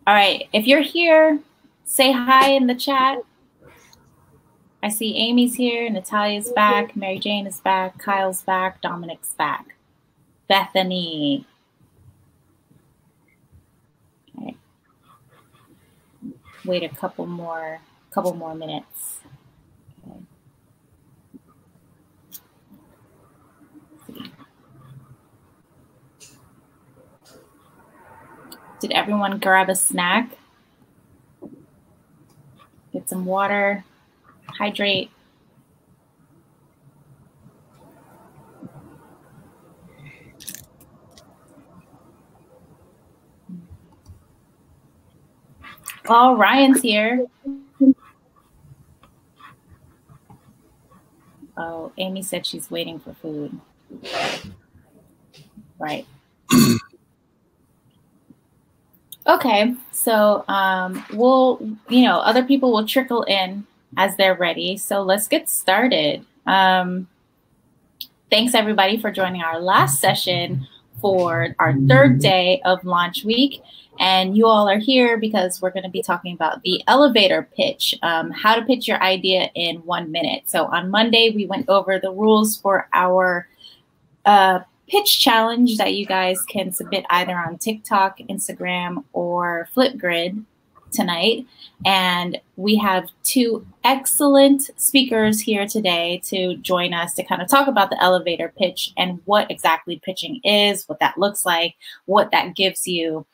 All right, if you're here, say hi in the chat. I see Amy's here, Natalia's back, Mary Jane is back, Kyle's back, Dominic's back, Bethany. Okay. Wait a couple more minutes. Okay. Did everyone grab a snack? Get some water, hydrate. Oh, Ryan's here. Oh, Amy said she's waiting for food. Right. Okay, so other people will trickle in as they're ready. So let's get started. Thanks everybody for joining our last session for our third day of launch week. And you all are here because we're going to be talking about the elevator pitch, how to pitch your idea in 1 minute. So on Monday, we went over the rules for our pitch challenge that you guys can submit either on TikTok, Instagram, or Flipgrid tonight. And we have two excellent speakers here today to join us to kind of talk about the elevator pitch and what exactly pitching is, what that looks like, what that gives you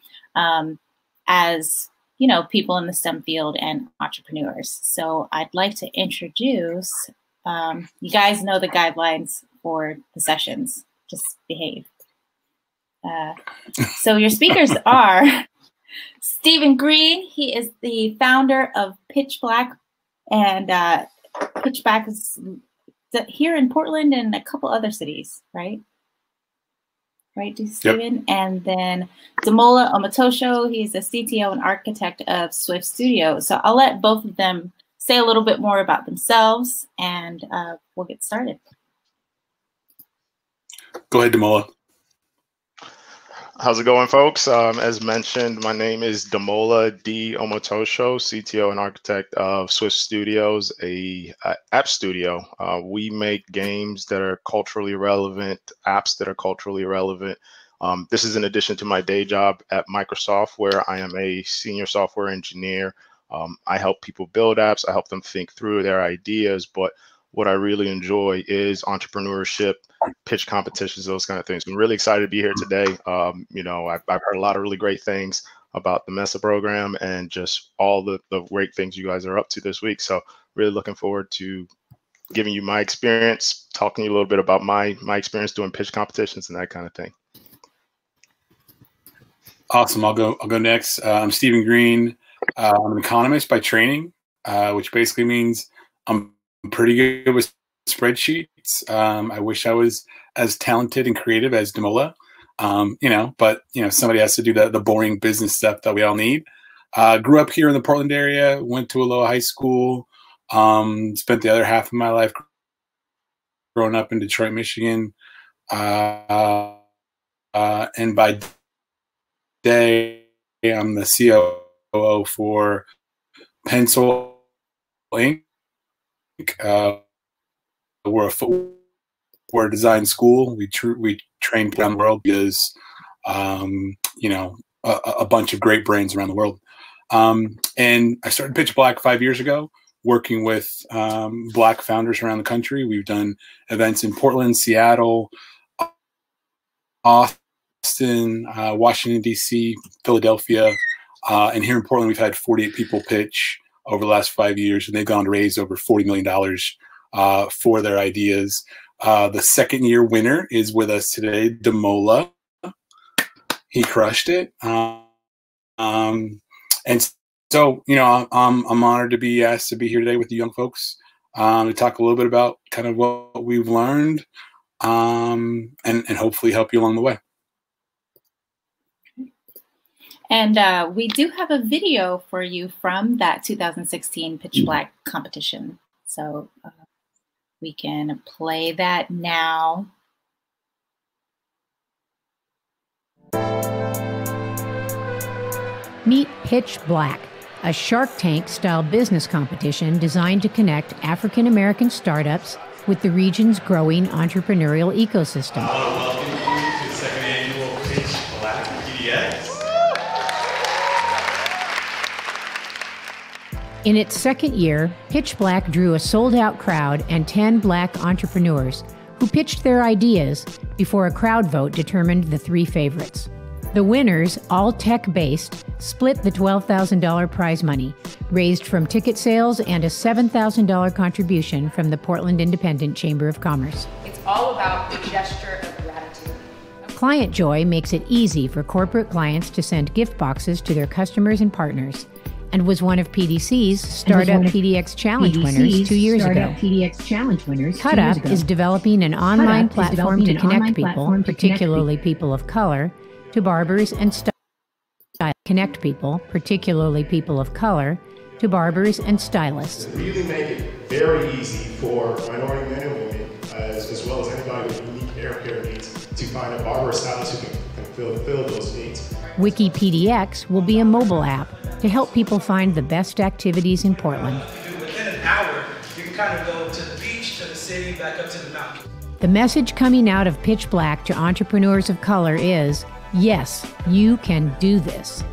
as, you know, people in the STEM field and entrepreneurs. So I'd like to introduce, you guys know the guidelines for the sessions. Just behave. So your speakers are Stephen Green. He is the founder of PitchBlack, and PitchBlack is here in Portland and a couple other cities, right? Right, Stephen? Yep. And then Damola Omotosho, he's the CTO and architect of Swyft Studio. So I'll let both of them say a little bit more about themselves, and we'll get started. Go ahead, Damola. How's it going, folks? As mentioned, my name is Damola D. Omotosho, CTO and architect of Swyft Studios, a app studio. We make games that are culturally relevant, apps that are culturally relevant. This is in addition to my day job at Microsoft, where I am a senior software engineer. I help people build apps. I help them think through their ideas. But what I really enjoy is entrepreneurship, pitch competitions, those kind of things. I'm really excited to be here today. You know, I've heard a lot of really great things about the MESA program and just all the great things you guys are up to this week. So really looking forward to giving you my experience, talking to you a little bit about my experience doing pitch competitions and that kind of thing. Awesome. I'll go next. I'm Stephen Green. I'm an economist by training, which basically means I'm pretty good with spreadsheets. I wish I was as talented and creative as Damola, you know, but you know, somebody has to do the boring business stuff that we all need. Grew up here in the Portland area, went to a low high school, spent the other half of my life growing up in Detroit, Michigan. And by day, I'm the COO for Pencil Inc. We're a footwear design school. We train people around the world because, you know, a bunch of great brands around the world. And I started PitchBlack 5 years ago, working with Black founders around the country. We've done events in Portland, Seattle, Austin, Washington, D.C., Philadelphia. And here in Portland, we've had 48 people pitch over the last 5 years, and they've gone to raise over $40 million for their ideas. The second year winner is with us today, Damola. He crushed it. And so, you know, I'm honored to be asked to be here today with the young folks to talk a little bit about kind of what we've learned and hopefully help you along the way. And we do have a video for you from that 2016 PitchBlack competition. So we can play that now. Meet PitchBlack, a Shark Tank-style business competition designed to connect African American startups with the region's growing entrepreneurial ecosystem. I want to welcome you to the second annual PitchBlack PDX. In its second year, PitchBlack drew a sold-out crowd and 10 Black entrepreneurs who pitched their ideas before a crowd vote determined the 3 favorites. The winners, all tech-based, split the $12,000 prize money, raised from ticket sales and a $7,000 contribution from the Portland Independent Chamber of Commerce. It's all about the gesture of gratitude. Client Joy makes it easy for corporate clients to send gift boxes to their customers and partners, and was one of PDC's Startup PDX Challenge winners 2 years ago. CutUp is developing an online platform to connect people, particularly people of color, to barbers and stylists. Connect people, particularly people of color, to barbers and stylists. Really make it very easy for minority men and women, as well as anybody with unique hair care needs, to find a barber or stylist who can fulfill those needs. WikiPDX will be a mobile app to help people find the best activities in Portland. Within an hour, you can kind of go to the beach, to the city, back up to the mountain. The message coming out of PitchBlack to entrepreneurs of color is, yes, you can do this.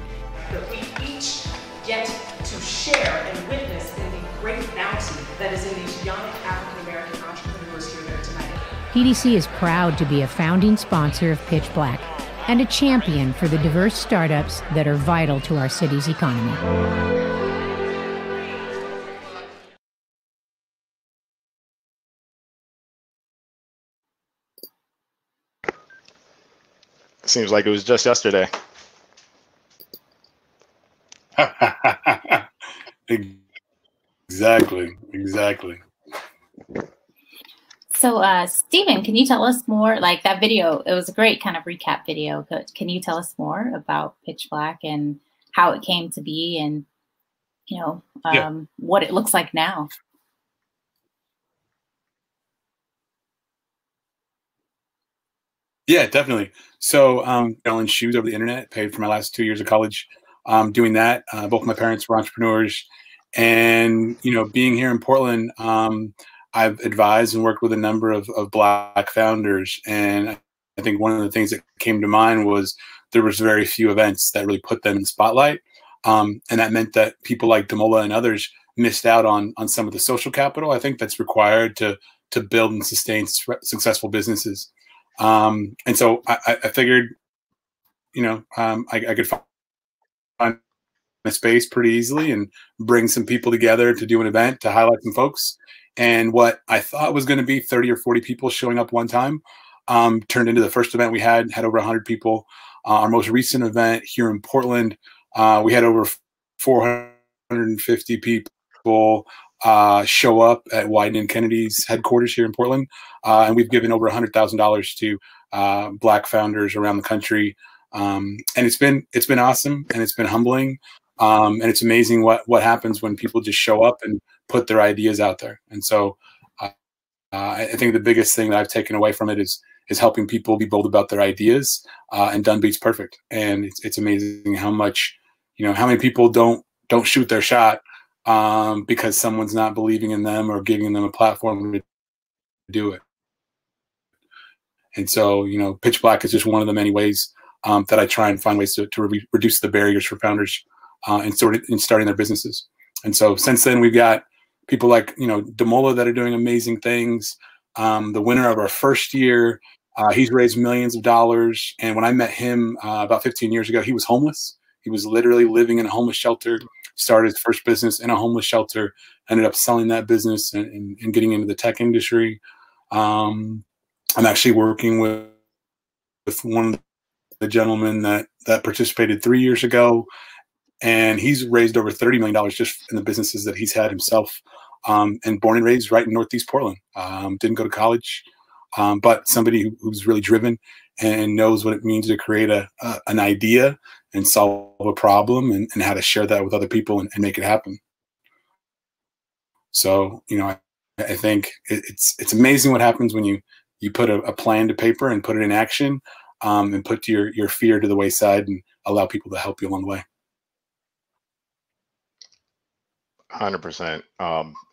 That we each get to share and witness in the great bounty that is in these young African American entrepreneurs here there tonight. PDC is proud to be a founding sponsor of PitchBlack and a champion for the diverse startups that are vital to our city's economy. Seems like it was just yesterday. Exactly. So, Stephen, can you tell us more? Like that video, it was a great kind of recap video. Can you tell us more about PitchBlack and how it came to be, and what it looks like now? Yeah, definitely. So, selling shoes over the internet, paid for my last 2 years of college. Doing that, both my parents were entrepreneurs, and being here in Portland, I've advised and worked with a number of Black founders, and I think one of the things that came to mind was there was very few events that really put them in the spotlight, and that meant that people like Damola and others missed out on some of the social capital I think that's required to build and sustain successful businesses. And so I figured, I could find a space pretty easily and bring some people together to do an event to highlight some folks. And what I thought was going to be 30 or 40 people showing up one time turned into the first event we had over 100 people. Our most recent event here in Portland, we had over 450 people show up at Wyden & Kennedy's headquarters here in Portland. And we've given over $100,000 to Black founders around the country. And it's been awesome, and it's been humbling. And it's amazing what happens when people just show up and put their ideas out there. And so I think the biggest thing that I've taken away from it is helping people be bold about their ideas, and done beats perfect. And it's amazing how much, how many people don't shoot their shot because someone's not believing in them or giving them a platform to do it. And so, PitchBlack is just one of the many ways that I try and find ways to reduce the barriers for founders in starting their businesses. And so since then, we've got people like, Damola that are doing amazing things. The winner of our first year, he's raised millions of dollars. And when I met him about 15 years ago, he was homeless. He was literally living in a homeless shelter, started his first business in a homeless shelter, ended up selling that business and getting into the tech industry. I'm actually working with one of the gentlemen that participated 3 years ago, and he's raised over $30 million just in the businesses that he's had himself, and born and raised right in Northeast Portland. Didn't go to college, but somebody who's really driven and knows what it means to create an idea and solve a problem, and how to share that with other people and make it happen. So, I think it's amazing what happens when you put a plan to paper and put it in action, and put your fear to the wayside and allow people to help you along the way. 100%.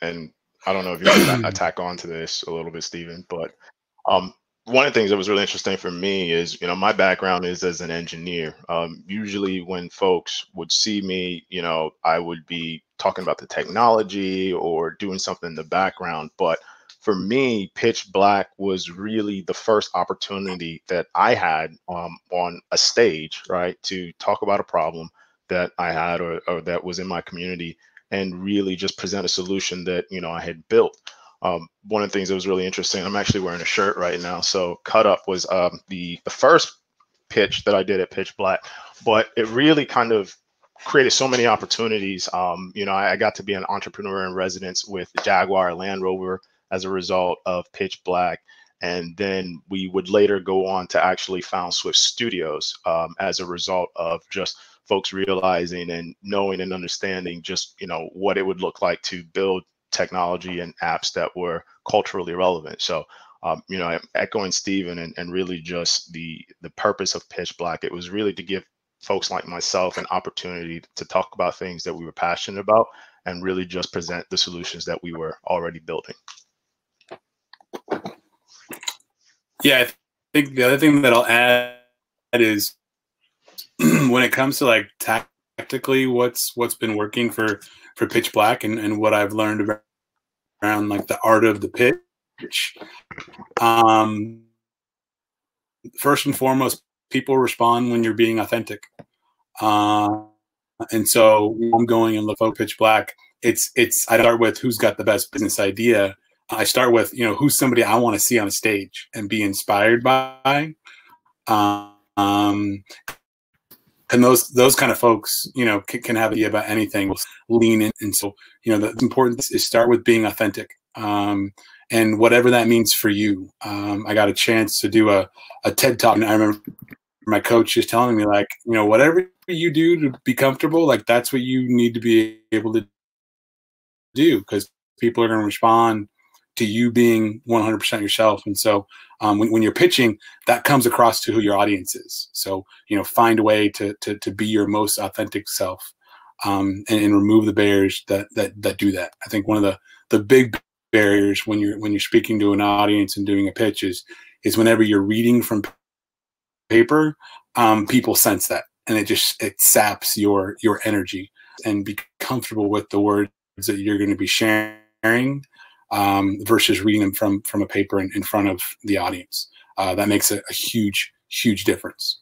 And I don't know if you want to attack onto this a little bit, Stephen, but one of the things that was really interesting for me is, my background is as an engineer. Usually when folks would see me, I would be talking about the technology or doing something in the background. But for me, PitchBlack was really the first opportunity that I had on a stage, right, to talk about a problem that I had or that was in my community and really just present a solution that, I had built. One of the things that was really interesting, I'm actually wearing a shirt right now. So Cut Up was the first pitch that I did at PitchBlack, but it really kind of created so many opportunities. I got to be an entrepreneur in residence with Jaguar Land Rover as a result of PitchBlack. And then we would later go on to actually found Swyft Studios as a result of just folks realizing and knowing and understanding just, what it would look like to build technology and apps that were culturally relevant. So, I'm echoing Stephen and really just the purpose of PitchBlack. It was really to give folks like myself an opportunity to talk about things that we were passionate about and really just present the solutions that we were already building. Yeah, I think the other thing that I'll add is when it comes to like tactically what's been working for PitchBlack and what I've learned around like the art of the pitch. First and foremost, people respond when you're being authentic. And so I'm going and look for PitchBlack. I start with who's got the best business idea. I start with, who's somebody I want to see on a stage and be inspired by. And those kind of folks, can have an idea about anything, lean in. And so, the important is start with being authentic. And whatever that means for you. I got a chance to do a TED Talk, and I remember my coach just telling me, like, whatever you do to be comfortable, like that's what you need to be able to do, because people are going to respond to you being 100% yourself. And so when you're pitching, that comes across to who your audience is. So, find a way to be your most authentic self, and remove the barriers that do that. I think one of the big barriers when you're speaking to an audience and doing a pitch is whenever you're reading from paper, people sense that, and it saps your energy. And be comfortable with the words that you're going to be sharing, versus reading them from a paper in front of the audience. That makes a huge difference.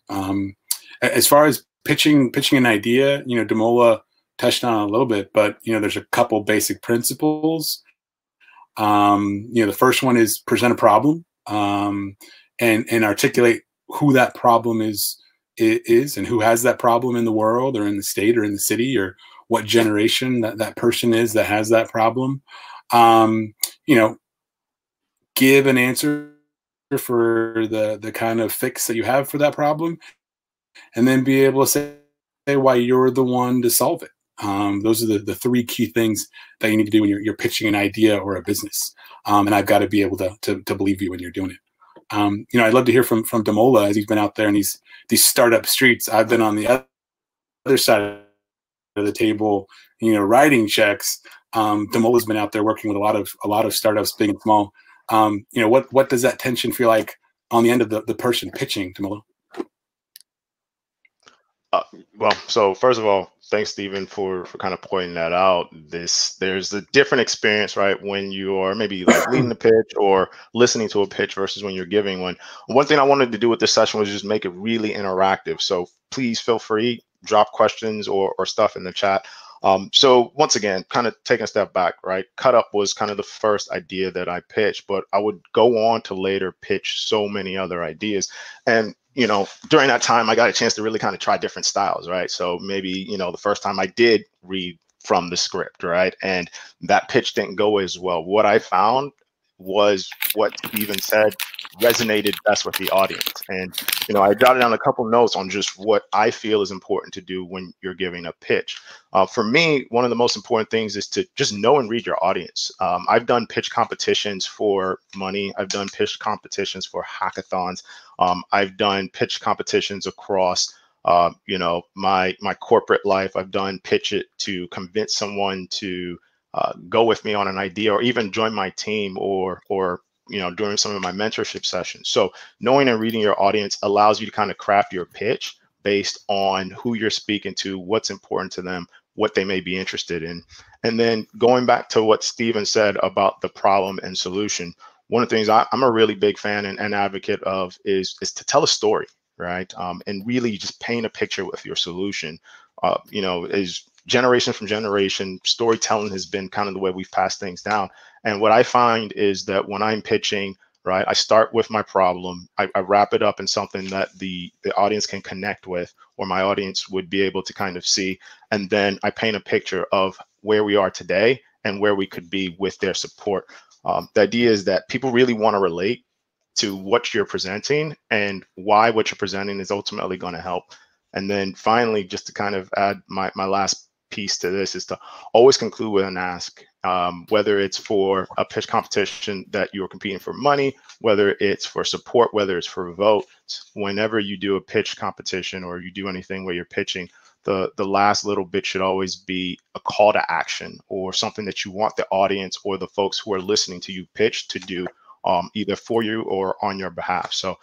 As far as pitching an idea, Damola touched on it a little bit, but there's a couple basic principles. The first one is present a problem, and articulate who that problem is and who has that problem in the world or in the state or in the city, or what generation that person is that has that problem. Give an answer for the kind of fix that you have for that problem, and then be able to say why you're the one to solve it. Those are the three key things that you need to do when you're pitching an idea or a business. And I've got to be able to believe you when you're doing it. I'd love to hear from Damola, as he's been out there in these startup streets. I've been on the other side of the table, writing checks. Damola's been out there working with a lot of startups, big and small. What does that tension feel like on the end of the person pitching, Damola? Well, so first of all, thanks, Stephen, for kind of pointing that out. There's a different experience, right, when you are maybe like leading the pitch or listening to a pitch versus when you're giving one. One thing I wanted to do with this session was just make it really interactive. So please feel free, drop questions or stuff in the chat. So once again, kind of taking a step back, right? Cut Up was kind of the first idea that I pitched, but I would go on to later pitch so many other ideas. And during that time, I got a chance to really kind of try different styles, right? So maybe, the first time I did read from the script, right? And that pitch didn't go as well. What I found was what Stephen said resonated best with the audience. And, I jotted down a couple notes on just what I feel is important to do when you're giving a pitch. For me, one of the most important things is to just know and read your audience. I've done pitch competitions for money. I've done pitch competitions for hackathons. I've done pitch competitions across You know, my corporate life, I've done pitch it to convince someone to go with me on an idea, or even join my team, or you know, during some of my mentorship sessions. So knowing and reading your audience allows you to kind of craft your pitch based on who you're speaking to, what's important to them, what they may be interested in. And then going back to what Stephen said about the problem and solution, one of the things I'm a really big fan and advocate of is to tell a story, right? And really just paint a picture with your solution. You know, is generation from generation, storytelling has been kind of the way we've passed things down. And what I find is that when I'm pitching, right, I start with my problem, I wrap it up in something that the audience can connect with, or my audience would be able to kind of see, and then I paint a picture of where we are today and where we could be with their support. The idea is that people really want to relate to what you're presenting and why what you're presenting is ultimately going to help. And then finally, just to kind of add my last piece to this, is to always conclude with an ask, whether it's for a pitch competition that you're competing for money, whether it's for support, whether it's for votes. Whenever you do a pitch competition or you do anything where you're pitching, the last little bit should always be a call to action, or something that you want the audience or the folks who are listening to you pitch to do, either for you or on your behalf. So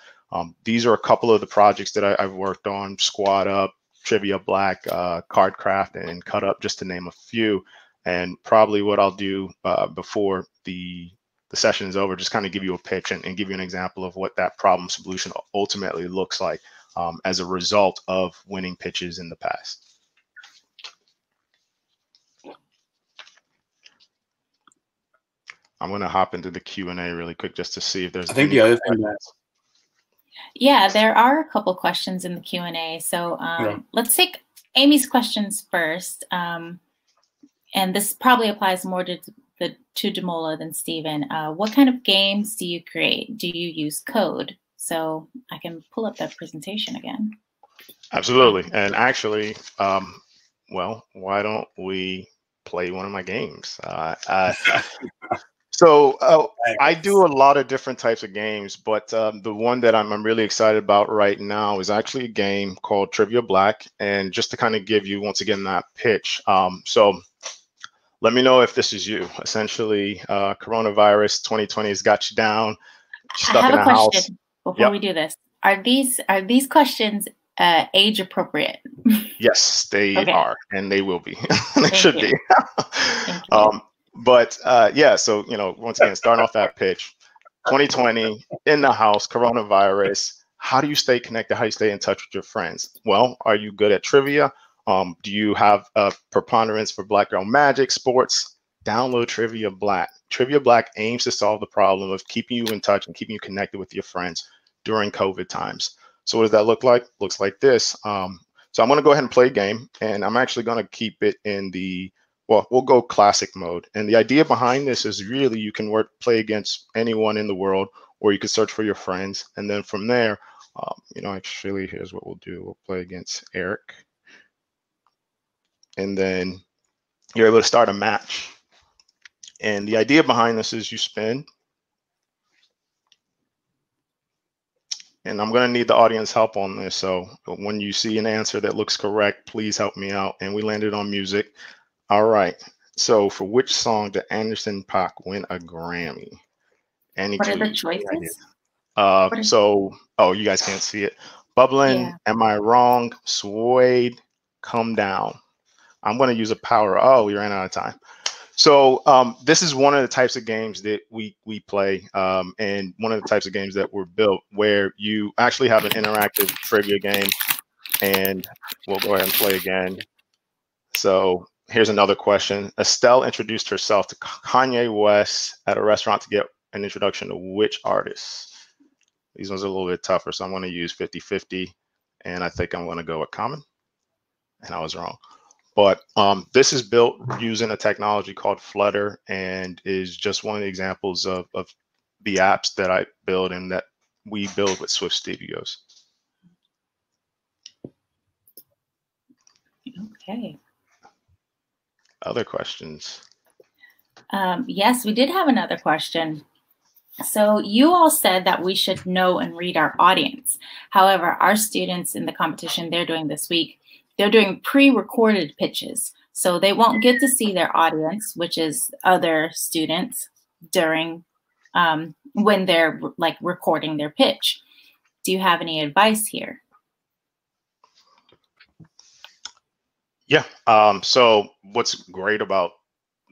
these are a couple of the projects that I've worked on: Squad Up, Trivia Black, Card Craft, and Cut Up, just to name a few. And probably what I'll do before the session is over, just kind of give you a pitch and give you an example of what that problem solution ultimately looks like as a result of winning pitches in the past. I'm going to hop into the Q&A really quick just to see if there's. I think the other thing that's. Yeah, there are a couple questions in the Q&A. So let's take Amy's questions first. And this probably applies more to Damola than Stephen. What kind of games do you create? Do you use code? So I can pull up that presentation again. Absolutely. And actually, well, why don't we play one of my games? So I do a lot of different types of games, but the one that I'm really excited about right now is actually a game called Trivia Black. And just to kind of give you, once again, that pitch. So let me know if this is you. Essentially, coronavirus 2020 has got you down, stuck in a house. I have a question before we do this. Are these questions age appropriate? Yes, they are, and they will be. They Thank should you. be. Thank you. But yeah, so, you know, once again, starting off that pitch, 2020, in the house, coronavirus, how do you stay connected? How do you stay in touch with your friends? Well, are you good at trivia? Do you have a preponderance for Black Girl Magic, sports? Download Trivia Black. Trivia Black aims to solve the problem of keeping you in touch and keeping you connected with your friends during COVID times. So what does that look like? Looks like this. So I'm going to go ahead and play a game, and I'm actually going to keep it in the, well, we'll go classic mode. And the idea behind this is really you can play against anyone in the world, or you can search for your friends. And then from there, you know, actually, here's what we'll do. We'll play against Eric. And then you're able to start a match. And the idea behind this is you spin. And I'm going to need the audience help on this. So when you see an answer that looks correct, please help me out. And we landed on music. All right. So for which song did Anderson .Paak win a Grammy? Any What are the clues? choices? So, oh, you guys can't see it. Bubbling, Yeah. Am I Wrong, Suede, Come Down. I'm going to use a power. Oh, we ran out of time. So this is one of the types of games that we play, and one of the types of games that were built where you actually have an interactive trivia game. And we'll go ahead and play again. So here's another question. Estelle introduced herself to Kanye West at a restaurant to get an introduction to which artist? These ones are a little bit tougher, so I'm going to use 50-50, and I think I'm going to go with Common. And I was wrong. But this is built using a technology called Flutter, and is just one of the examples of the apps that I build and that we build with Swyft Studios. Okay. Other questions? Yes, we did have another question. So you all said that we should know and read our audience. However, our students in the competition they're doing this week, they're doing pre-recorded pitches. So they won't get to see their audience, which is other students, during when they're like recording their pitch. Do you have any advice here? Yeah. So what's great about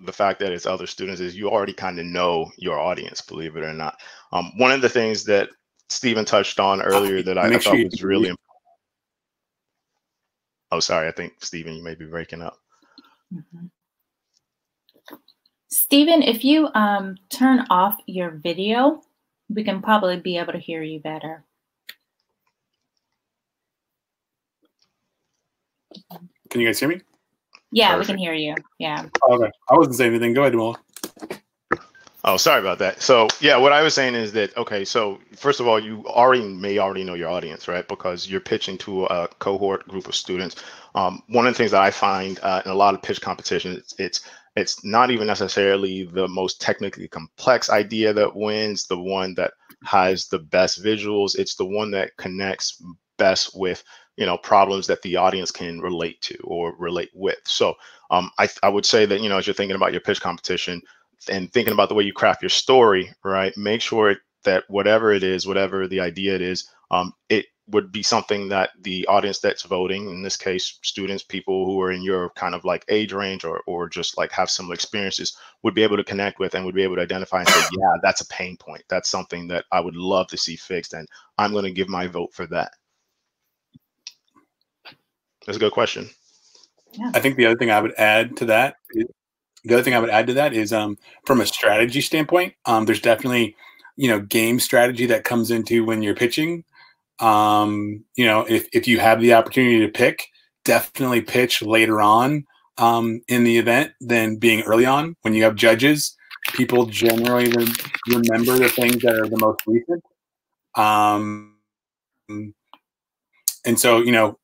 the fact that it's other students is you already kind of know your audience, believe it or not. One of the things that Stephen touched on earlier that I thought was really important. Oh, sorry. I think, Stephen, you may be breaking up. Mm-hmm. Stephen, if you turn off your video, we can probably be able to hear you better. Can you guys hear me? Yeah, Perfect. We can hear you. Yeah. Okay. I wasn't saying anything. Go ahead, Damola. Oh, sorry about that. So yeah, what I was saying is that, okay, so first of all, you may already know your audience, right? Because you're pitching to a cohort group of students. One of the things that I find in a lot of pitch competitions, it's not even necessarily the most technically complex idea that wins, the one that has the best visuals. It's the one that connects best with, you know, problems that the audience can relate to or relate with. So I would say that, you know, as you're thinking about your pitch competition and thinking about the way you craft your story, right, make sure that whatever it is, whatever the idea it is, it would be something that the audience that's voting, in this case, students, people who are in your kind of like age range or just like have similar experiences, would be able to connect with and would be able to identify and say, yeah, that's a pain point. That's something that I would love to see fixed, and I'm going to give my vote for that. That's a good question. Yeah. I think the other thing I would add to that is, from a strategy standpoint, there's definitely, you know, game strategy that comes into when you're pitching. You know, if you have the opportunity to pick, definitely pitch later on in the event than being early on. When you have judges, people generally remember the things that are the most recent. And so, you know,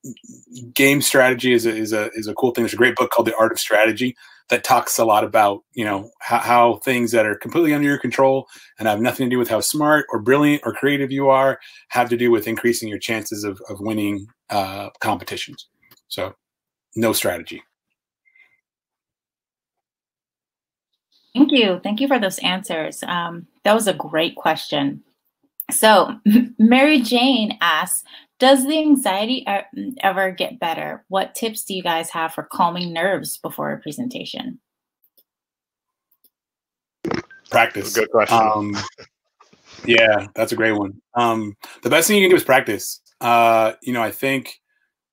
game strategy is a cool thing. There's a great book called The Art of Strategy that talks a lot about, you know, how things that are completely under your control and have nothing to do with how smart or brilliant or creative you are have to do with increasing your chances of winning competitions. So no strategy. Thank you. Thank you for those answers. That was a great question. So Mary Jane asks, does the anxiety ever get better? What tips do you guys have for calming nerves before a presentation? Practice. Good question. Yeah, that's a great one. The best thing you can do is practice. You know, I think,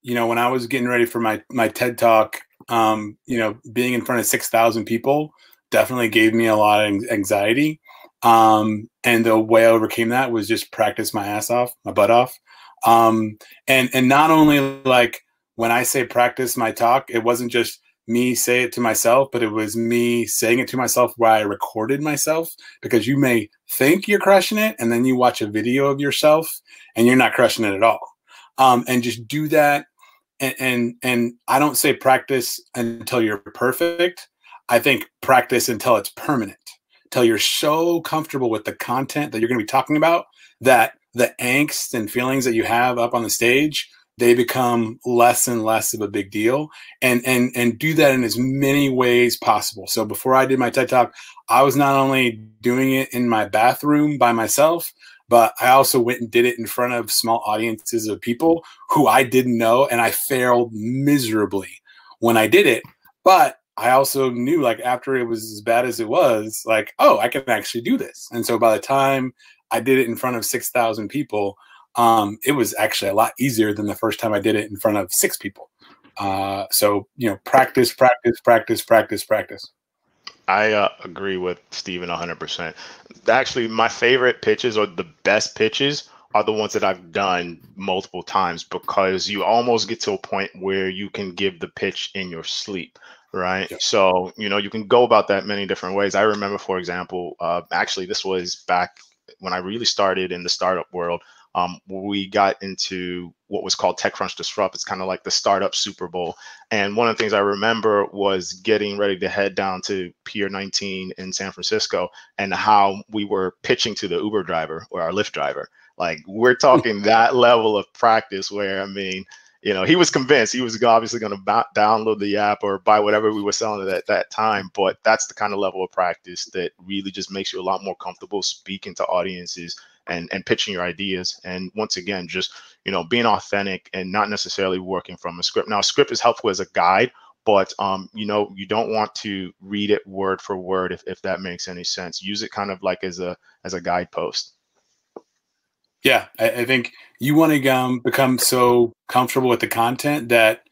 you know, when I was getting ready for my TED Talk, you know, being in front of 6,000 people definitely gave me a lot of anxiety. And the way I overcame that was just practice my butt off. And not only like when I say practice my talk, it wasn't just me say it to myself, but it was me saying it to myself while I recorded myself, because you may think you're crushing it and then you watch a video of yourself and you're not crushing it at all. And just do that. And I don't say practice until you're perfect. I think practice until it's permanent, till you're so comfortable with the content that you're going to be talking about that the angst and feelings that you have up on the stage, they become less and less of a big deal, and do that in as many ways possible. So before I did my TED Talk, I was not only doing it in my bathroom by myself, but I also went and did it in front of small audiences of people who I didn't know, and I failed miserably when I did it. But I also knew, like, after it was as bad as it was, like, oh, I can actually do this. And so by the time I did it in front of 6,000 people, it was actually a lot easier than the first time I did it in front of 6 people. So, you know, practice, practice, practice, practice, practice. I agree with Stephen 100%. Actually, my favorite pitches, or the best pitches, are the ones that I've done multiple times, because you almost get to a point where you can give the pitch in your sleep, right? Yeah. So, you know, you can go about that many different ways. I remember, for example, actually, this was back when I really started in the startup world. we got into what was called TechCrunch Disrupt. It's kind of like the startup Super Bowl. And one of the things I remember was getting ready to head down to Pier 19 in San Francisco and how we were pitching to the Uber driver or our Lyft driver. Like, we're talking that level of practice where, I mean, you know, he was convinced he was obviously going to download the app or buy whatever we were selling at that time. But that's the kind of level of practice that really just makes you a lot more comfortable speaking to audiences and pitching your ideas. And once again, just, you know, being authentic and not necessarily working from a script. Now, a script is helpful as a guide, but, you know, you don't want to read it word for word, if that makes any sense. Use it kind of like as a guidepost. Yeah, I think you want to become so comfortable with the content that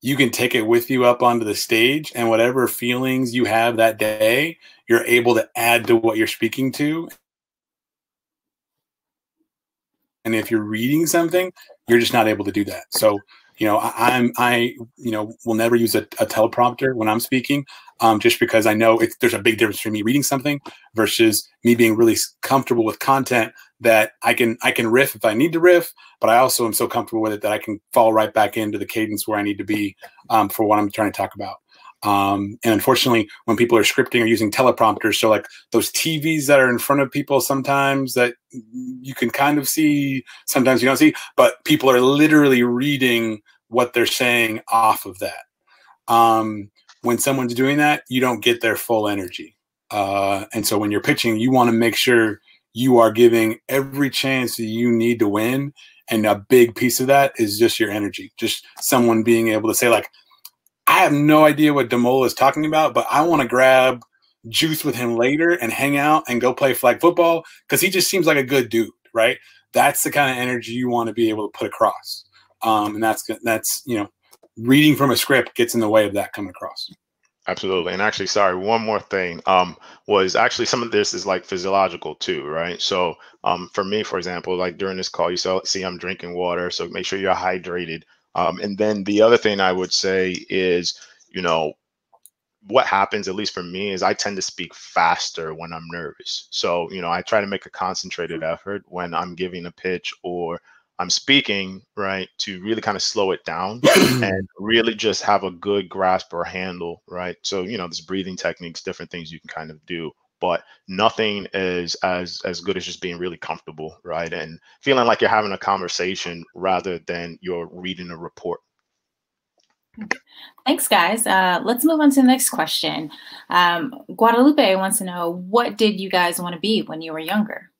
you can take it with you up onto the stage, and whatever feelings you have that day, you're able to add to what you're speaking to. And if you're reading something, you're just not able to do that. So, you know, I will never use a teleprompter when I'm speaking, just because I know there's a big difference between me reading something versus me being really comfortable with content that I can riff if I need to riff, but I also am so comfortable with it that I can fall right back into the cadence where I need to be for what I'm trying to talk about. And unfortunately, when people are scripting or using teleprompters, so like those TVs that are in front of people sometimes that you can kind of see, sometimes you don't see, but people are literally reading what they're saying off of that. When someone's doing that, you don't get their full energy. And so when you're pitching, you want to make sure you are giving every chance that you need to win. And a big piece of that is just your energy, just someone being able to say, like, I have no idea what Damola is talking about, but I want to grab juice with him later and hang out and go play flag football because he just seems like a good dude, right? That's the kind of energy you want to be able to put across. And that's, you know, reading from a script gets in the way of that coming across. Absolutely. And actually, sorry, one more thing, was actually some of this is like physiological too, right? So for me, for example, like during this call, you see I'm drinking water, so make sure you're hydrated. And then the other thing I would say is, you know, what happens, at least for me, is I tend to speak faster when I'm nervous. So, you know, I try to make a concentrated effort when I'm giving a pitch or I'm speaking, right, to really kind of slow it down and really just have a good grasp or handle, right? So, you know, there's breathing techniques, different things you can kind of do, but nothing is as good as just being really comfortable, right? And feeling like you're having a conversation rather than you're reading a report. Thanks, guys. Let's move on to the next question. Guadalupe wants to know, what did you guys want to be when you were younger?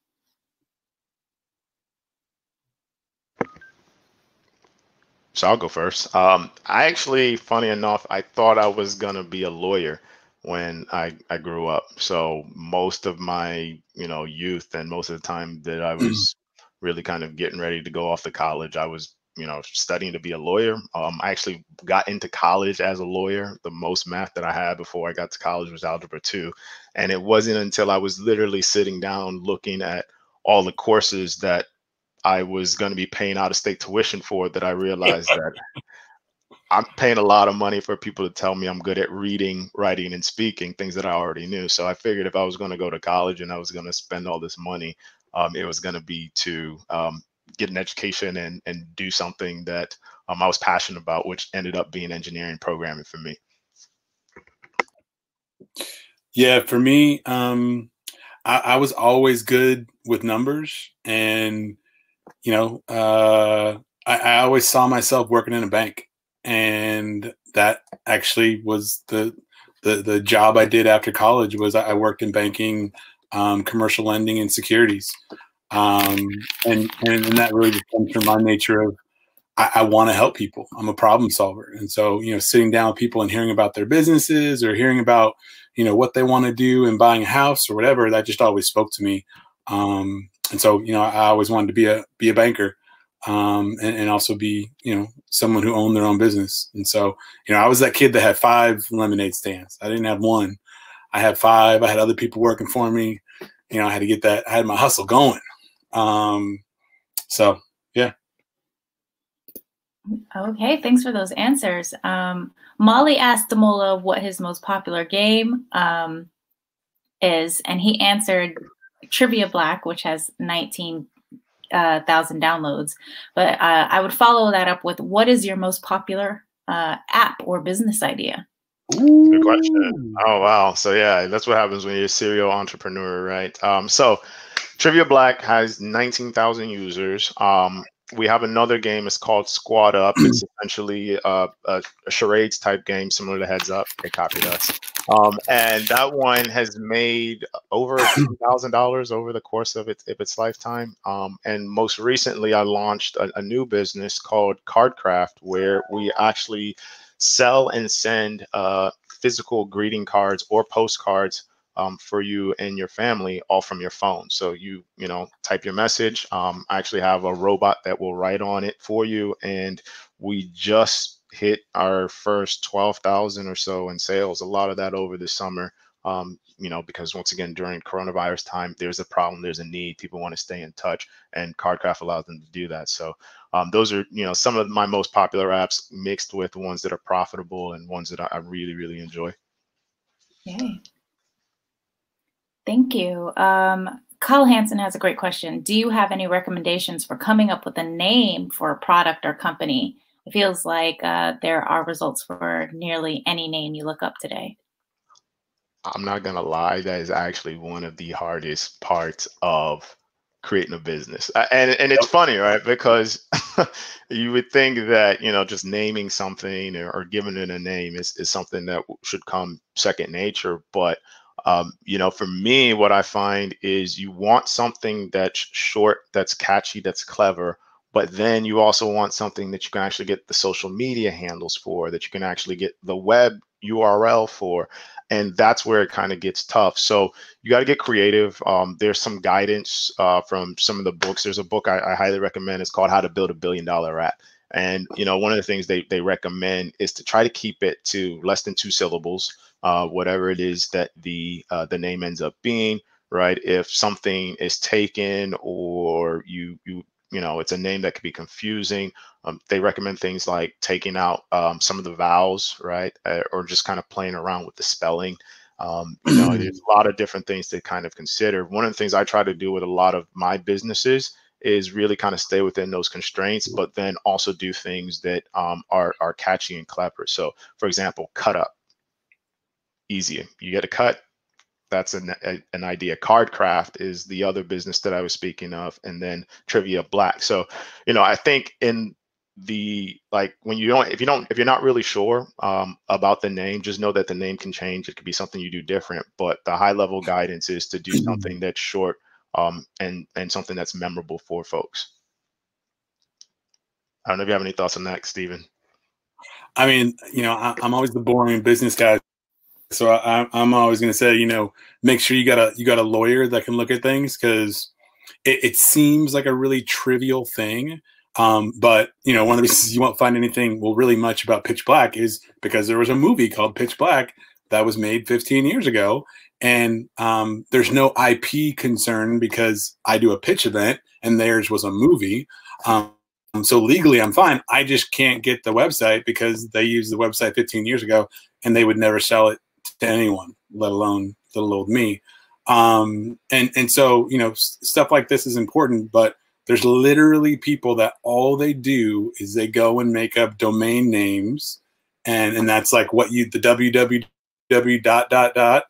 So I'll go first. I actually, funny enough, I thought I was going to be a lawyer when I grew up. So most of my, you know, youth and most of the time that I was really kind of getting ready to go off to college, I was, you know, studying to be a lawyer. I actually got into college as a lawyer. The most math that I had before I got to college was Algebra 2. And it wasn't until I was literally sitting down looking at all the courses that I was going to be paying out of state tuition for that I realized that I'm paying a lot of money for people to tell me I'm good at reading, writing, and speaking, things that I already knew. So I figured if I was going to go to college and I was going to spend all this money, it was going to be to get an education and do something that I was passionate about, which ended up being engineering programming for me. Yeah, for me, I was always good with numbers, and you know, I always saw myself working in a bank, and that actually was the job I did after college. Was I worked in banking, commercial lending, and securities, and that really just comes from my nature of I want to help people. I'm a problem solver, and so, you know, sitting down with people and hearing about their businesses or hearing about, you know, what they want to do and buying a house or whatever, that just always spoke to me. And so, you know, I always wanted to be a banker, and also be, you know, someone who owned their own business. And so, you know, I was that kid that had 5 lemonade stands. I didn't have one. I had 5. I had other people working for me. You know, I had to get that. I had my hustle going. So, yeah. Okay, thanks for those answers. Molly asked Damola what his most popular game is, and he answered Trivia Black, which has 19 thousand downloads. But I would follow that up with, what is your most popular app or business idea? Good question. Oh, wow. So yeah, that's what happens when you're a serial entrepreneur, right? So Trivia Black has 19,000 users. We have another game. It's called Squad Up. It's essentially a charades type game, similar to Heads Up. They copied us. And that one has made over $10,000 over the course of its lifetime. And most recently, I launched a new business called Cardcraft, where we actually sell and send physical greeting cards or postcards for you and your family, all from your phone. So you type your message. I actually have a robot that will write on it for you, and we just hit our first 12,000 or so in sales. A lot of that over the summer. Because once again, during coronavirus time, there's a problem, there's a need, people want to stay in touch, and Cardcraft allows them to do that. So those are, some of my most popular apps, mixed with ones that are profitable and ones that I really, really enjoy. Yay. Thank you. Kyle Hansen has a great question. Do you have any recommendations for coming up with a name for a product or company? It feels like there are results for nearly any name you look up today. I'm not gonna lie, that is actually one of the hardest parts of creating a business. And it's funny, right? Because you would think that, just naming something or giving it a name is something that should come second nature. But, for me, what I find is you want something that's short, that's catchy, that's clever, but then you also want something that you can actually get the social media handles for, that you can actually get the web URL for. And that's where it kind of gets tough. So you got to get creative. There's some guidance from some of the books. There's a book I highly recommend. It's called How to Build a $1 Billion App. And, one of the things they recommend is to try to keep it to less than 2 syllables, whatever it is that the name ends up being, right? If something is taken, or it's a name that could be confusing, they recommend things like taking out some of the vowels, right? Or just kind of playing around with the spelling. There's a lot of different things to kind of consider. One of the things I try to do with a lot of my businesses is really kind of stay within those constraints, but then also do things that are catchy and clever. So, for example, Cut Up. Easy. You get a cut. That's an idea. Cardcraft is the other business that I was speaking of, and then Trivia Black. So, I think in the, like, when if you're not really sure about the name, just know that the name can change. It could be something you do different, but the high level guidance is to do something that's short and something that's memorable for folks. I don't know if you have any thoughts on that, Stephen. I mean, I'm always the boring business guy. So I'm always going to say, make sure you got a lawyer that can look at things, because it seems like a really trivial thing. But one of the reasons you won't find anything really much about PitchBlack is because there was a movie called PitchBlack that was made 15 years ago. And there's no IP concern because I do a pitch event and theirs was a movie. So legally I'm fine. I just can't get the website because they used the website 15 years ago and they would never sell it to anyone, let alone little old me. And so, stuff like this is important, but there's literally people that all they do is they go and make up domain names. And that's like the www ...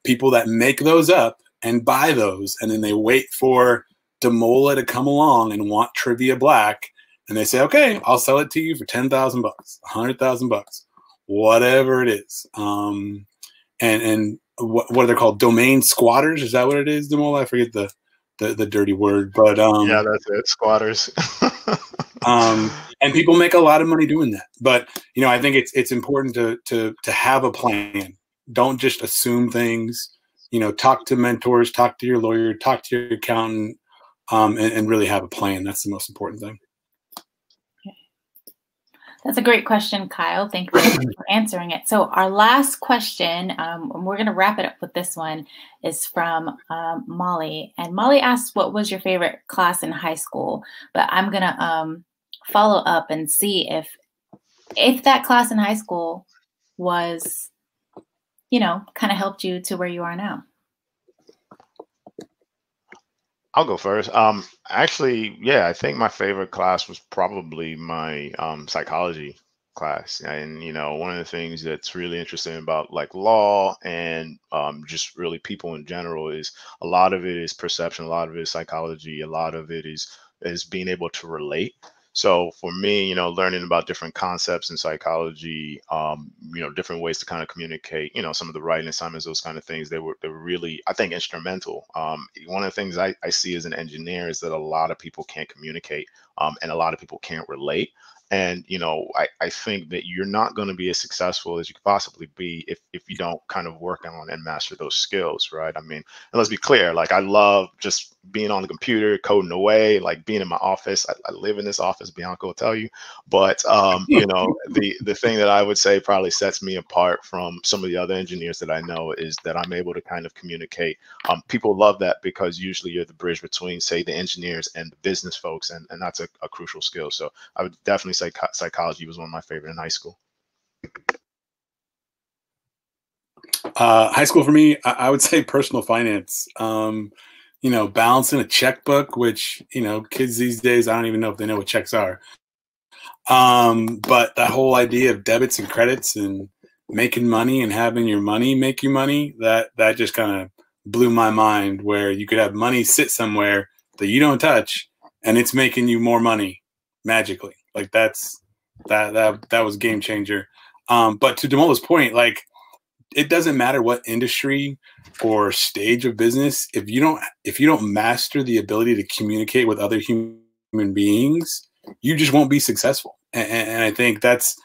people that make those up and buy those. And then they wait for Damola to come along and want Trivia Black. And they say, okay, I'll sell it to you for $10,000, $100,000, whatever it is. And what are they called? Domain squatters? Is that what it is, Damola? I forget the dirty word, but yeah, that's it, squatters. And people make a lot of money doing that. But I think it's important to have a plan. Don't just assume things. Talk to mentors, talk to your lawyer, talk to your accountant, and really have a plan. That's the most important thing. That's a great question, Kyle. Thank you for answering it. So our last question, we're going to wrap it up with this one, is from Molly. And Molly asked, what was your favorite class in high school? But I'm going to follow up and see if that class in high school was, kind of helped you to where you are now. I'll go first. Actually, yeah, I think my favorite class was probably my psychology class. And one of the things that's really interesting about like law and just really people in general is a lot of it is perception, a lot of it is psychology, a lot of it is being able to relate. So for me, learning about different concepts in psychology, different ways to kind of communicate, some of the writing assignments, those kind of things, they were really, I think, instrumental. One of the things I see as an engineer is that a lot of people can't communicate, and a lot of people can't relate. And I think that you're not going to be as successful as you could possibly be if you don't kind of work on and master those skills, right? I mean, and let's be clear, like I love just being on the computer, coding away, like being in my office. I live in this office, Bianca will tell you. But the thing that I would say probably sets me apart from some of the other engineers that I know is that I'm able to kind of communicate. People love that because usually you're the bridge between, say, the engineers and the business folks, and that's a crucial skill. So I would definitely say psychology was one of my favorite in high school. High school for me, I would say personal finance. Balancing a checkbook, which kids these days, I don't even know if they know what checks are. But that whole idea of debits and credits and making money and having your money make you money, that just kind of blew my mind, where you could have money sit somewhere that you don't touch and it's making you more money magically. Like that was a game changer. But to Damola's point, like, it doesn't matter what industry or stage of business, if you don't master the ability to communicate with other human beings, you just won't be successful. And I think that's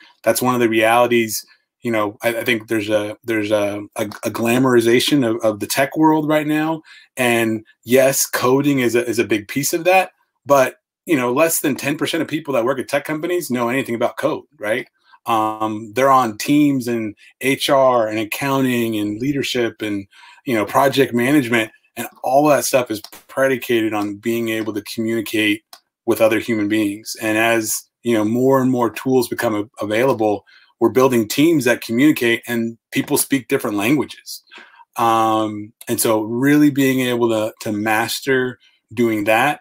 one of the realities. I think there's a glamorization of the tech world right now. And yes, coding is a big piece of that, but less than 10% of people that work at tech companies know anything about code, right? They're on teams and HR and accounting and leadership and project management, and all that stuff is predicated on being able to communicate with other human beings. And as more and more tools become available, we're building teams that communicate, and people speak different languages. And so really being able to master doing that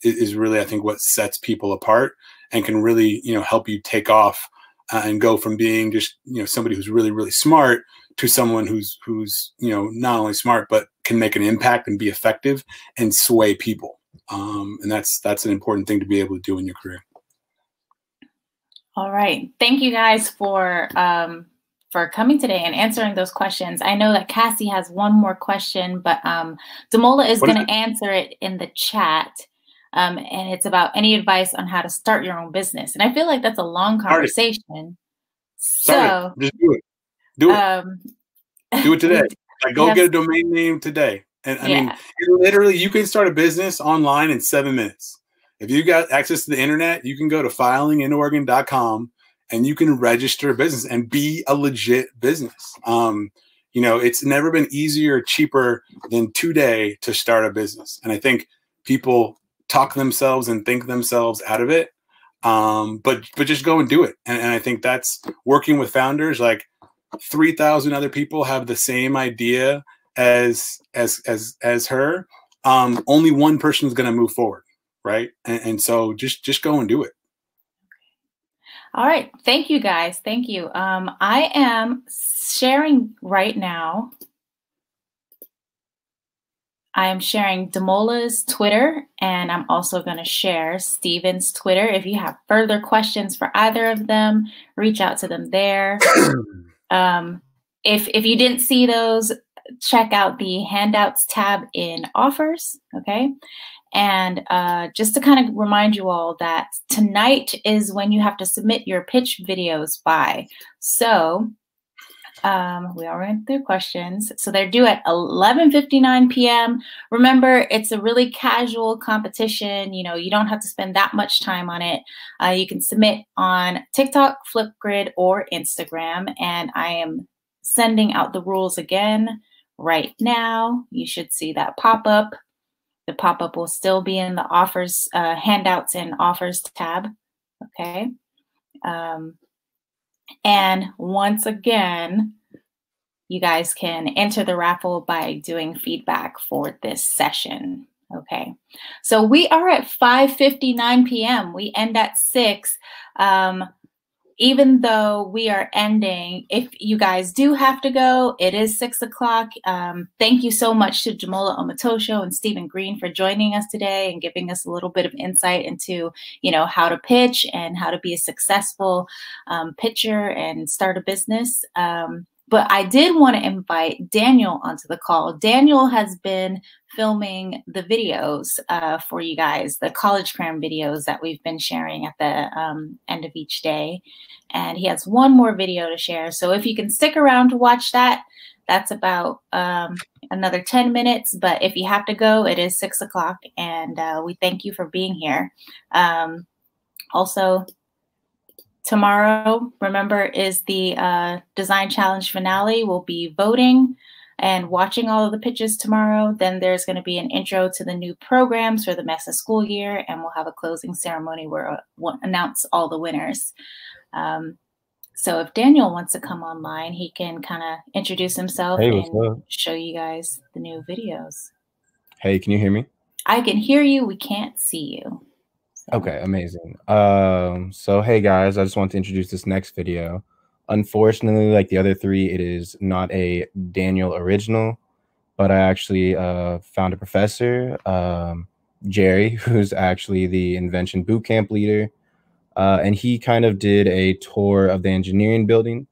is really, I think, what sets people apart and can really help you take off and go from being just somebody who's really, really smart to someone who's not only smart but can make an impact and be effective and sway people. And that's an important thing to be able to do in your career. All right, thank you guys for coming today and answering those questions. I know that Cassie has one more question, but Damola is going to answer it in the chat. And it's about any advice on how to start your own business. And I feel like that's a long conversation. So just do it. Do it today. Like, go get a domain name today. And I mean, literally, you can start a business online in 7 minutes. If you got access to the internet, you can go to filinginoregon.com and you can register a business and be a legit business. It's never been easier or cheaper than today to start a business. And I think people talk themselves and think themselves out of it. But just go and do it. And I think that's working with founders. Like 3,000 other people have the same idea as her. Only one person is going to move forward. Right. And so just go and do it. All right. Thank you, guys. Thank you. I am sharing right now. I am sharing Damola's Twitter, and I'm also going to share Steven's Twitter. If you have further questions for either of them, reach out to them there. If you didn't see those, check out the handouts tab in offers. Okay. And just to kind of remind you all that tonight is when you have to submit your pitch videos by. So we all went through questions. So they're due at 11:59 p.m. Remember, it's a really casual competition. You don't have to spend that much time on it. You can submit on TikTok, Flipgrid, or Instagram. And I am sending out the rules again right now. You should see that pop up. The pop-up will still be in the offers, handouts and offers tab. Okay. And once again, you guys can enter the raffle by doing feedback for this session. Okay, so we are at 5:59 p.m. We end at 6. Even though we are ending, if you guys do have to go, it is 6 o'clock. Thank you so much to Damola Omotosho and Stephen Green for joining us today and giving us a little bit of insight into, how to pitch and how to be a successful pitcher and start a business. But I did want to invite Daniel onto the call. Daniel has been filming the videos for you guys, the college cram videos that we've been sharing at the end of each day. And he has one more video to share. So if you can stick around to watch that, that's about another 10 minutes. But if you have to go, it is 6 o'clock. And we thank you for being here. Also, tomorrow, remember, is the Design Challenge finale. We'll be voting and watching all of the pitches tomorrow. Then there's going to be an intro to the new programs for the MESA school year, and we'll have a closing ceremony where we'll announce all the winners. So if Daniel wants to come online, he can kind of introduce himself and show you guys the new videos. Hey, can you hear me? I can hear you. We can't see you. Okay, amazing. So hey guys, I just want to introduce this next video. Unfortunately, like the other 3, it is not a Daniel original, but I actually found a professor, Jerry, who's actually the invention bootcamp leader, and he kind of did a tour of the engineering building.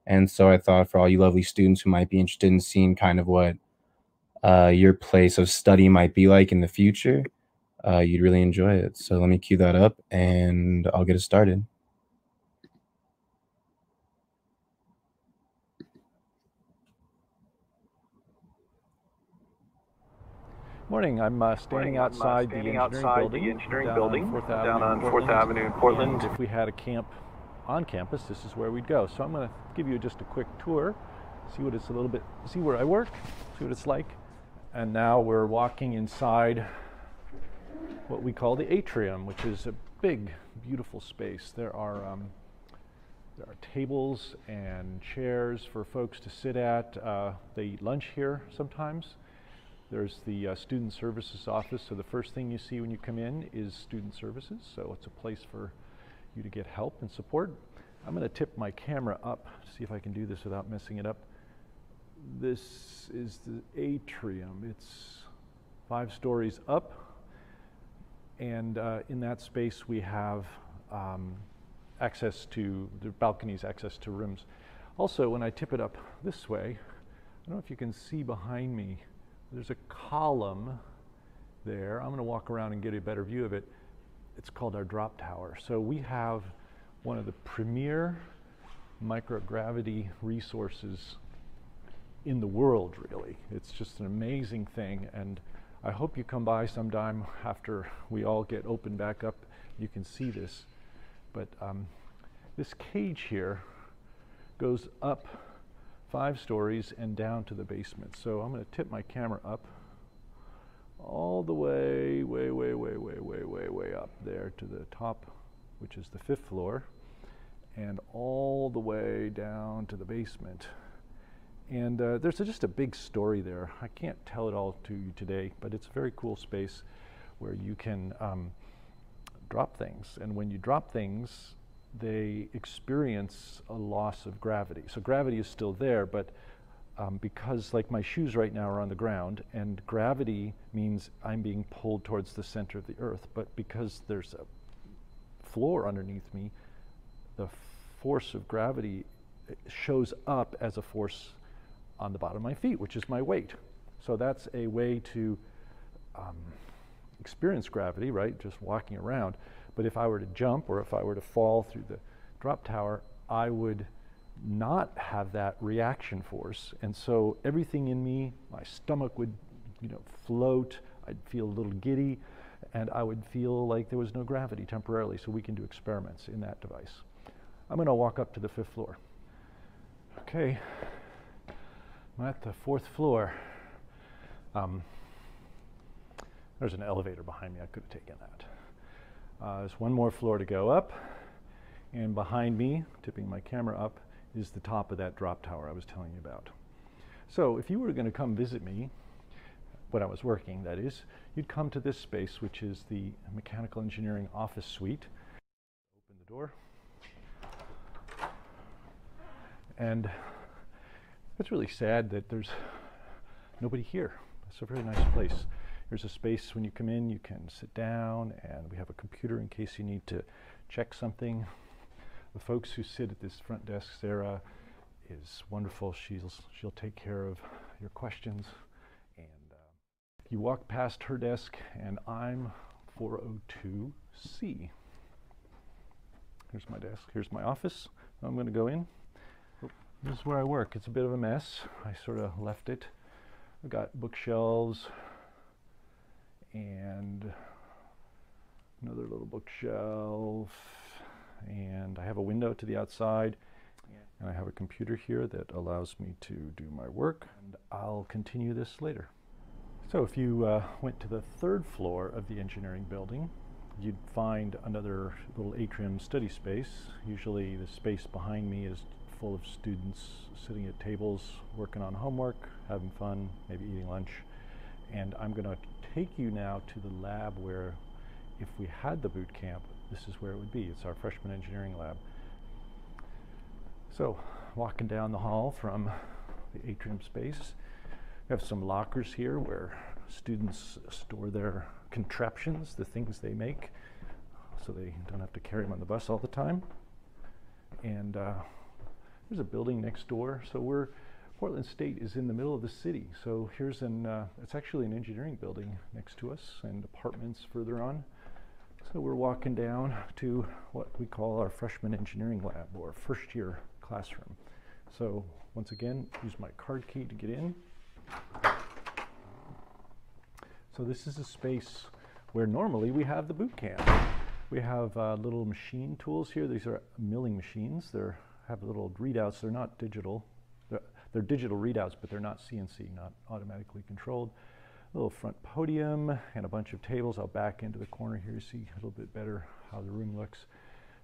And so I thought for all you lovely students who might be interested in seeing kind of what your place of study might be like in the future, you'd really enjoy it. So let me cue that up and I'll get it started. Morning. I'm standing outside the engineering building down on 4th Avenue in Portland. If we had a camp on campus, this is where we'd go. So I'm going to give you just a quick tour, see what it's see where I work, see what it's like. And now we're walking inside what we call the atrium, which is a big, beautiful space. There are tables and chairs for folks to sit at. They eat lunch here sometimes. There's the student services office. So the first thing you see when you come in is student services. So it's a place for you to get help and support. I'm going to tip my camera up to see if I can do this without messing it up. This is the atrium. It's 5 stories up. And in that space, we have access to the balconies, access to rooms. Also, when I tip it up this way, I don't know if you can see behind me, there's a column there. I'm going to walk around and get a better view of it. It's called our drop tower. So we have one of the premier microgravity resources in the world, really. It's just an amazing thing. And I hope you come by sometime after we all get opened back up. You can see this. But this cage here goes up 5 stories and down to the basement. So I'm going to tip my camera up all the way, way up there to the top, which is the 5th floor, and all the way down to the basement. And there's just a big story there. I can't tell it all to you today, but it's a very cool space where you can drop things. And when you drop things, they experience a loss of gravity. So gravity is still there, but because like my shoes right now are on the ground, and gravity means I'm being pulled towards the center of the earth, but because there's a floor underneath me, the force of gravity shows up as a force on the bottom of my feet, which is my weight. So that's a way to experience gravity, right? Just walking around. But if I were to jump or if I were to fall through the drop tower, I would not have that reaction force. And so everything in me, my stomach would, float. I'd feel a little giddy, and I would feel like there was no gravity temporarily. So we can do experiments in that device. I'm going to walk up to the 5th floor. Okay, I'm at the 4th floor. There's an elevator behind me. I could have taken that. There's one more floor to go up, and behind me, tipping my camera up, is the top of that drop tower I was telling you about. So if you were going to come visit me, when I was working, that is, you'd come to this space, which is the mechanical engineering office suite. Open the door. And it's really sad that there's nobody here. It's a very nice place. There's a space when you come in, you can sit down, and we have a computer in case you need to check something. The folks who sit at this front desk, Sarah, is wonderful. She'll take care of your questions. And you walk past her desk, and I'm 402C. Here's my desk. Here's my office. I'm going to go in. This is where I work. It's a bit of a mess. I sort of left it. I've got bookshelves and another little bookshelf, and I have a window to the outside, and I have a computer here that allows me to do my work, and I'll continue this later. So if you went to the third floor of the engineering building, you'd find another little atrium study space. Usually the space behind me is full of students sitting at tables, working on homework, having fun, maybe eating lunch. And I'm going to take you now to the lab where, if we had the boot camp, this is where it would be. It's our freshman engineering lab. So, walking down the hall from the atrium space, we have some lockers here where students store their contraptions, the things they make, so they don't have to carry them on the bus all the time. And there's a building next door. So Portland State is in the middle of the city. So here's it's actually an engineering building next to us and apartments further on. So we're walking down to what we call our freshman engineering lab, or first year classroom. So once again, use my card key to get in. So this is a space where normally we have the boot camp. We have little machine tools here. These are milling machines. They have little readouts. They're not digital. They're digital readouts, but they're not CNC, not automatically controlled. A little front podium and a bunch of tables. I'll back into the corner here to see a little bit better how the room looks.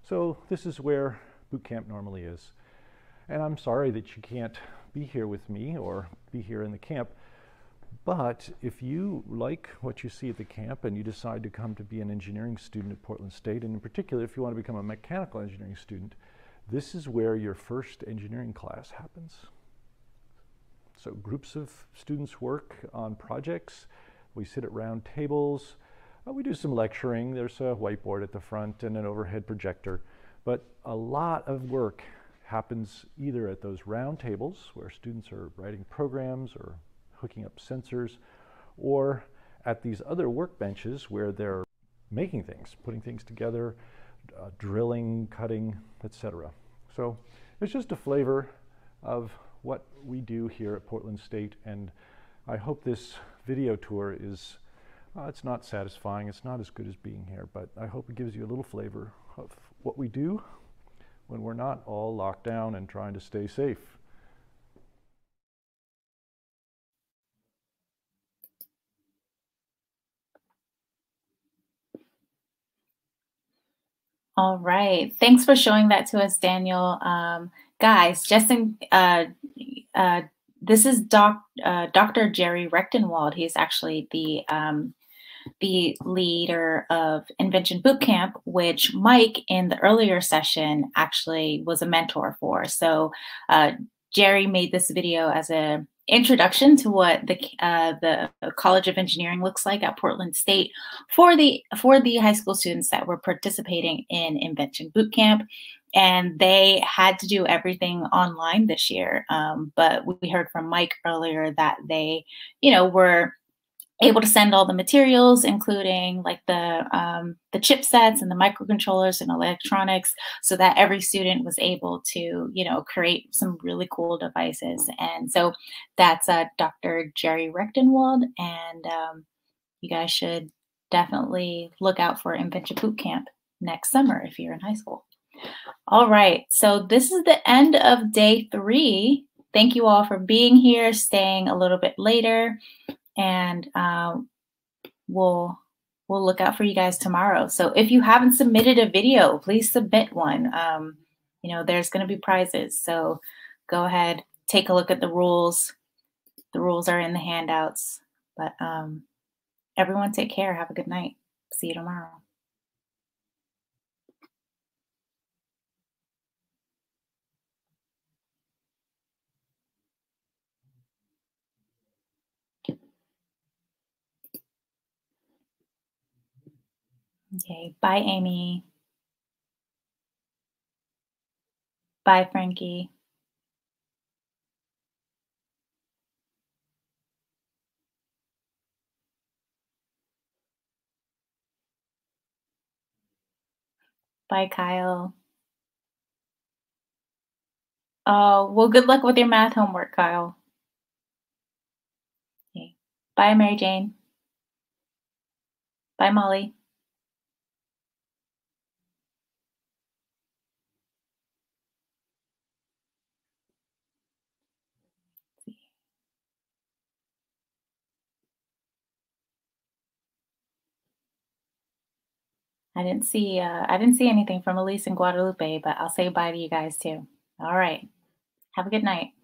So this is where boot camp normally is. And I'm sorry that you can't be here with me or be here in the camp. But if you like what you see at the camp and you decide to come to be an engineering student at Portland State, and in particular if you want to become a mechanical engineering student, this is where your first engineering class happens. So groups of students work on projects. We sit at round tables. We do some lecturing. There's a whiteboard at the front and an overhead projector. But a lot of work happens either at those round tables where students are writing programs or hooking up sensors, or at these other workbenches where they're making things, putting things together, drilling, cutting, etc. So it's just a flavor of what we do here at Portland State, and I hope this video tour is, it's not satisfying, it's not as good as being here, but I hope it gives you a little flavor of what we do when we're not all locked down and trying to stay safe. All right. Thanks for showing that to us, Daniel. Guys, just this is Dr. Jerry Rechtenwald. He's actually the leader of Invention Bootcamp, which Mike in the earlier session actually was a mentor for. So Jerry made this video as an introduction to what the College of Engineering looks like at Portland State for the high school students that were participating in Invention Bootcamp. And they had to do everything online this year. But we heard from Mike earlier that they, were able to send all the materials, including like the chipsets and the microcontrollers and electronics, so that every student was able to, create some really cool devices. And so that's Dr. Jerry Rechtenwald, and you guys should definitely look out for Invention Bootcamp next summer if you're in high school. All right, so this is the end of day 3. Thank you all for being here, staying a little bit later, and we'll look out for you guys tomorrow. So if you haven't submitted a video, please submit one. There's going to be prizes, so go ahead, take a look at the rules. The rules are in the handouts. But everyone take care. Have a good night. See you tomorrow. Okay. Bye, Amy. Bye, Frankie. Bye, Kyle. Oh, well, good luck with your math homework, Kyle. Okay. Bye, Mary Jane. Bye, Molly. I didn't see anything from Elise and Guadalupe, but I'll say bye to you guys too. All right. Have a good night.